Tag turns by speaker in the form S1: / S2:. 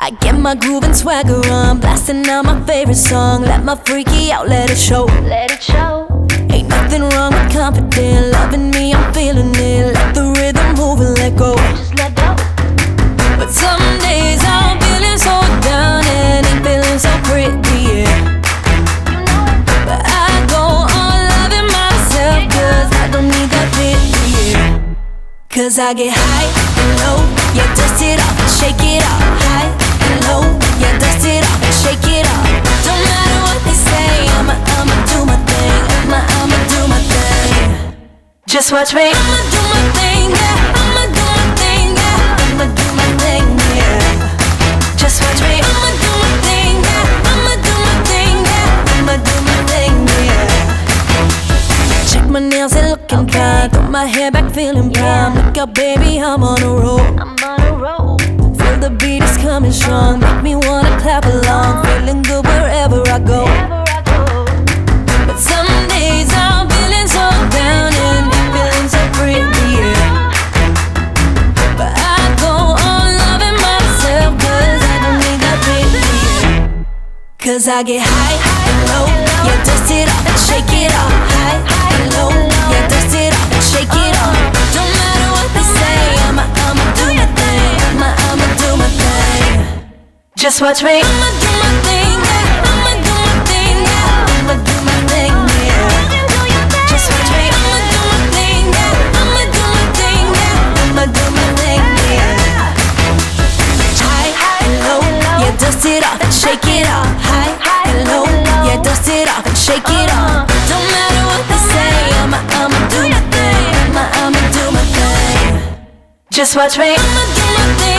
S1: I get my groove and swagger on, blasting out my favorite song. Let my freaky out, let it show. Let it show. Ain't nothing wrong with confident, loving me, I'm feeling it. Let the rhythm move and let go. Just let go. But some days I'm feeling so down and ain't feeling so pretty, yeah. But I go on loving myself, cause I don't need that pity, yeah. Cause I get high and low, yeah, dust it off and shake it off. High and low, yeah, dust it off and shake it off. Don't matter what they say, I'ma do my thing. I'ma do my thing. Just watch me. I'ma do my thing, yeah. I'ma do my thing, yeah. I'ma do my thing, yeah. Just watch me. I'ma do my thing, yeah. I'ma do my thing, yeah. I'ma do my thing, yeah. Check my nails, they looking fine. Throw my hair back, feeling prime. Look out, baby, I'm on a roll. I'm on a roll. Feel the beat is coming strong. Make me wanna clap along. Feeling good wherever I go. But some days I'm feeling so down and feeling so pretty, yeah. But I go on loving myself, cause I don't need that pity, yeah. Cause I get high and low, yeah, dust it off and shake it off. High and low, yeah, dust it off and shake it off. Don't matter what they say, I'ma do my thing. I'ma do my thing. Just watch me. I'ma do my thing, yeah. I'ma do my thing, yeah. I'ma do my thing, yeah. Just watch me. I'ma do my thing, yeah. I'ma do my thing, yeah. I'ma do my thing, yeah. High and low, yeah, dust it off and shake it off. High and low, yeah, dust it off and shake it off. Don't matter what they say, I'ma do my thing. I'ma do my thing. Just watch me. I'ma do my thing.